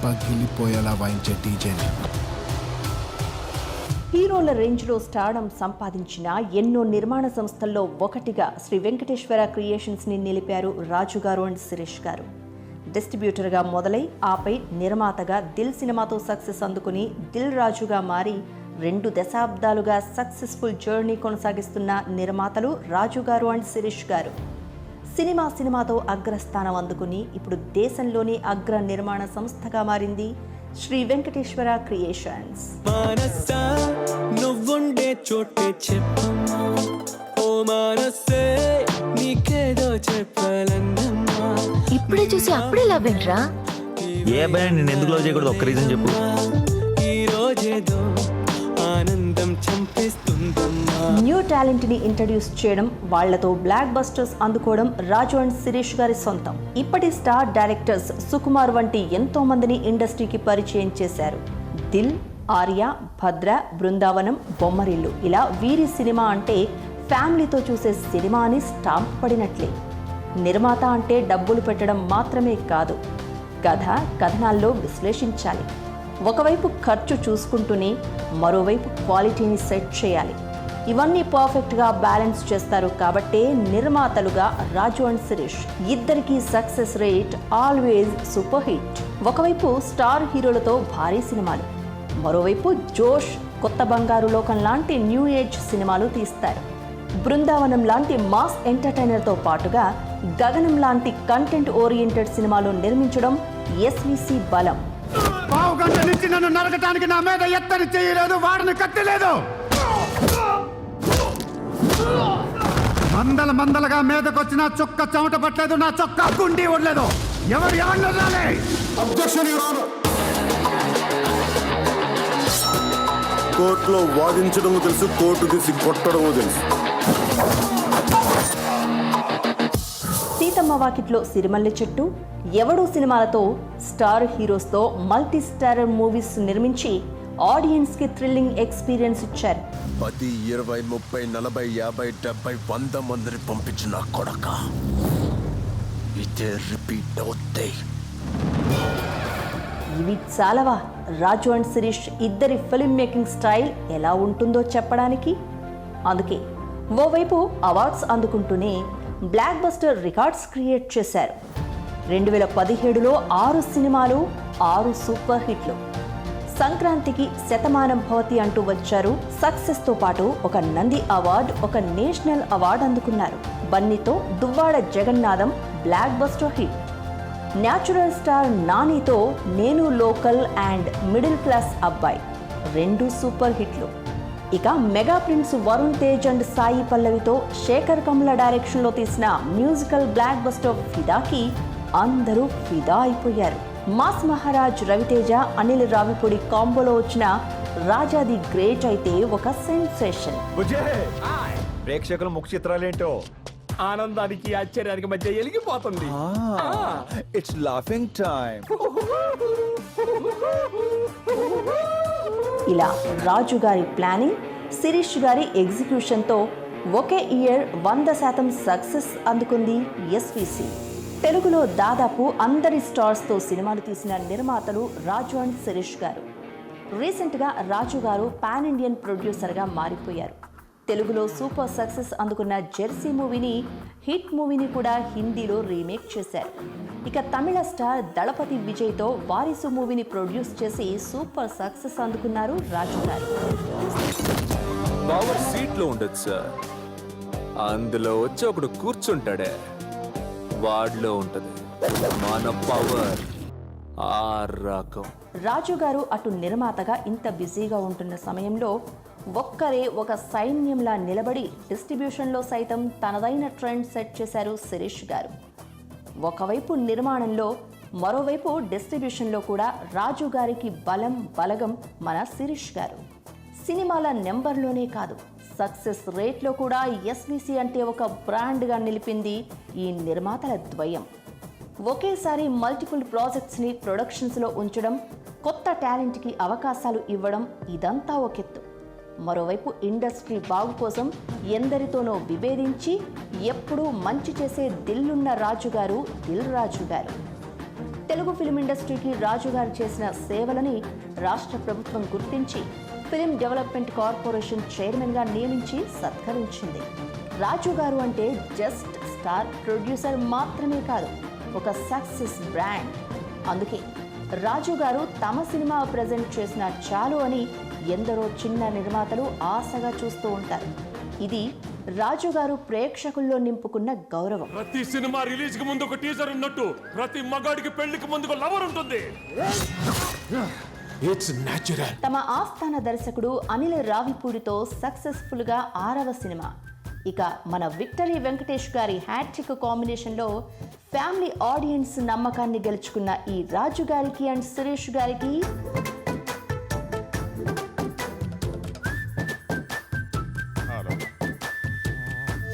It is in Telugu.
పగిలిపోయేలా వాయించే డీజేని. హీరోల రేంజ్లో స్టార్డమ్ సంపాదించిన ఎన్నో నిర్మాణ సంస్థల్లో ఒకటిగా శ్రీ వెంకటేశ్వర క్రియేషన్స్ని నిలిపారు రాజు గారు అండ్ శిరీష్ గారు. డిస్ట్రిబ్యూటర్గా మొదలై ఆపై నిర్మాతగా దిల్ సినిమాతో సక్సెస్ అందుకుని దిల్ రాజుగా మారి 2 దశాబ్దాలుగా సక్సెస్ఫుల్ జర్నీ కొనసాగిస్తున్న నిర్మాతలు రాజు గారు అండ్ శిరీష్ గారు. సినిమాతో అగ్రస్థానం అందుకుని ఇప్పుడు దేశంలోని అగ్ర నిర్మాణ సంస్థగా మారింది శ్రీ వెంకటేశ్వర క్రియేషన్స్. ఇప్పుడే చూసి అప్పుడే లవ్ ఏంట్రా? ఏ అబ్బాయి నేను ఎందుకు లవ్ చేయకూడదు? ఒక్క రీజన్ చెప్పు. న్యూ టాలెంట్ ని ఇంట్రడ్యూస్ చేయడం, వాళ్లతో బ్లాక్ బస్టర్స్ అందుకోవడం రాజు అండ్ శిరీష్ గారి సొంతం. ఇప్పటి స్టార్ డైరెక్టర్స్ సుకుమార్ వంటి ఎంతో మందిని ఇండస్ట్రీకి పరిచయం చేశారు. దిల్, ఆర్య, భద్ర, బృందావనం, బొమ్మరిల్లు ఇలా వీరి సినిమా అంటే ఫ్యామిలీతో చూసే సినిమా అని స్టాంప్ పడినట్లే. నిర్మాత అంటే డబ్బులు పెట్టడం మాత్రమే కాదు, కథ కథనాల్లో విశ్లేషించాలి. ఒకవైపు ఖర్చు చూసుకుంటూనే మరోవైపు క్వాలిటీని సెట్ చేయాలి. ఇవన్నీ పర్ఫెక్ట్గా బ్యాలెన్స్ చేస్తారు కాబట్టే నిర్మాతలుగా రాజు అండ్ శిరీష్ ఇద్దరికీ success rate always super hit. ఒకవైపు స్టార్ హీరోలతో భారీ సినిమాలు, మరోవైపు జోష్, కొత్త బంగారు లోకం లాంటి న్యూ ఏజ్ సినిమాలు తీస్తారు. బృందావనం లాంటి మాస్ ఎంటర్టైనర్తో పాటుగా గగనం లాంటి కంటెంట్ ఓరియంటెడ్ సినిమాలు నిర్మించడం ఎస్విసి బలం. పావు గంట నుంచి నన్ను నరకటానికి నా మీద ఎత్తని చేయలేదు, వాడిని కట్టలేదు. మందలుగా మీదకొచ్చిన చొక్క చెమట పట్టలేదు, నా చొక్క గుండి ఉండలేదు. ఎవరు కోర్టులో వాదించడము తెలుసు, కోర్టు తీసి కొట్టడము తెలుసు. సీతమ్మ వాకిట్లో సిరిమల్లె చెట్టు, ఎవడు సినిమాలతో స్టార్ హీరోస్తో మల్టీ స్టారర్ మూవీస్ నిర్మించి ఆడియన్స్ కి థ్రిల్లింగ్ ఎక్స్పీరియన్స్ ఇచ్చారు. 10, 20, 30, 40, 50, 70, 100 మందిని పంపించిన కొడక ఇదే రిపీట్ అవుతాయి. ఇవి చాలవా రాజు అండ్ శిరీష్ ఇద్దరి ఫిల్మ్ మేకింగ్ స్టైల్ ఎలా ఉంటుందో చెప్పడానికి? అందుకే ఓవైపు అవార్డ్స్ అందుకుంటూనే బ్లాక్ బస్టర్ రికార్డ్స్ క్రియేట్ చేశారు. 2017లో 6 సినిమాలు, 6 సూపర్ హిట్లు. సంక్రాంతికి శతమానం భవతి అంటూ వచ్చారు. సక్సెస్తో పాటు ఒక నంది అవార్డ్, ఒక నేషనల్ అవార్డు అందుకున్నారు. బన్నీతో Duvvada Jagannadham blockbuster hit. Natural star నానితో Nenu local and middle class అబ్బాయి 2 సూపర్ హిట్లు. ఇక mega prince Varun Tej and Sai పల్లవితో శేఖర్ కమ్ల డైరెక్షన్లో తీసిన మ్యూజికల్ బ్లాక్ బస్టర్ ఫిదాకి అందరూ ఫిదా అయిపోయారు. మాస్ మహారాజ్ రవితేజ, అనిల్ రావిపూడి కాంబోలో వచ్చిన రాజా ది గ్రేట్ అయితే ఒక సెన్సేషన్. ప్రేక్షకుల ముఖ చిత్రాలేంటో ఆనందానికి ఆశ్చర్యానికి మధ్య ఎలిగిపోతుంది. It's laughing time. ఇలా రాజు గారి ప్లానింగ్, శిరీష్ గారి ఎగ్జిక్యూషన్తో ఒకే ఇయర్ 100% సక్సెస్ అందుకుంది ఎస్విసి. తెలుగులో దాదాపు అందరి స్టార్స్తో సినిమాలు తీసిన నిర్మాతలు రాజు అండ్ శిరీష్ గారు. రీసెంట్గా రాజు గారు పాన్ ఇండియన్ ప్రొడ్యూసర్గా మారిపోయారు. తెలుగులో సూపర్ సక్సెస్ అందుకున్న జెర్సీ మూవీని, హిట్ మూవీని కూడా హిందీలో రీమేక్ చేశారు. ఇక తమిళ స్టార్ దళపతి విజయ్తో వారిసు మూవీని ప్రొడ్యూస్ చేసి సూపర్ సక్సెస్ అందుకున్నారు రాజు గారు. పవర్ సీట్లో ఉండదు సార్, అందులో వచ్చి ఒకడు కూర్చుంటాడే వాడిలో ఉంటది మన పవర్. ఆ రకం రాజు గారు అటు నిర్మాతగా ఇంత బిజీగా ఉంటున్న సమయంలో ఒక్కరే ఒక సైన్యంలా నిలబడి డిస్ట్రిబ్యూషన్లో సైతం తనదైన ట్రెండ్ సెట్ చేశారు శిరీష్ గారు. ఒకవైపు నిర్మాణంలో, మరోవైపు డిస్ట్రిబ్యూషన్లో కూడా రాజు గారికి బలగం మన శిరీష్ గారు. సినిమాల నెంబర్లోనే కాదు, సక్సెస్ రేట్లో కూడా ఎస్విసి అంటే ఒక బ్రాండ్గా నిలిపింది ఈ నిర్మాతల ద్వయం. ఒకేసారి మల్టిపుల్ ప్రాజెక్ట్స్ని ప్రొడక్షన్స్లో ఉంచడం, కొత్త టాలెంట్కి అవకాశాలు ఇవ్వడం, ఇదంతా ఒకెత్తు. మరోవైపు ఇండస్ట్రీ బాగు కోసం ఎందరితోనో విభేదించి ఎప్పుడూ మంచి చేసే దిల్లున్న రాజు గారు దిల్ రాజు గారు. తెలుగు ఫిల్మ్ ఇండస్ట్రీకి రాజు గారు చేసిన సేవలని రాష్ట్ర ప్రభుత్వం గుర్తించి ఫిల్మ్ డెవలప్మెంట్ కార్పొరేషన్ చైర్మన్గా నియమించి సత్కరించింది. రాజు గారు అంటే జస్ట్ స్టార్ ప్రొడ్యూసర్ మాత్రమే కాదు, ఒక సక్సెస్ బ్రాండ్. అందుకే రాజు గారు తమ సినిమా ప్రజెంట్ చేసిన చాలు అని ఎందరో చిన్న నిర్మాతలు ఆశగా చూస్తూ ఉంటారు. ఇది రాజు గారు ప్రేక్షకుల్లో నింపుకున్న గౌరవం. ప్రతి సినిమా రిలీజ్ కి ముందు ఒక టీజర్ ఉన్నట్టు ప్రతి మగాడికి పెళ్లికి ముందు ఒక లవర్ ఉంటుంది. It's natural. తమ ఆస్థాన దర్శకుడు అనిల్ రావిపూడితో సక్సెస్ఫుల్ గా 6వ సినిమా. ఇక మన విక్టరీ వెంకటేష్ గారి హ్యాట్రిక్ కాంబినేషన్లో ఫ్యామిలీ ఆడియన్స్ నమ్మకాన్ని గెలుచుకున్న ఈ రాజు గారికి అండ్ సురేష్ గారికి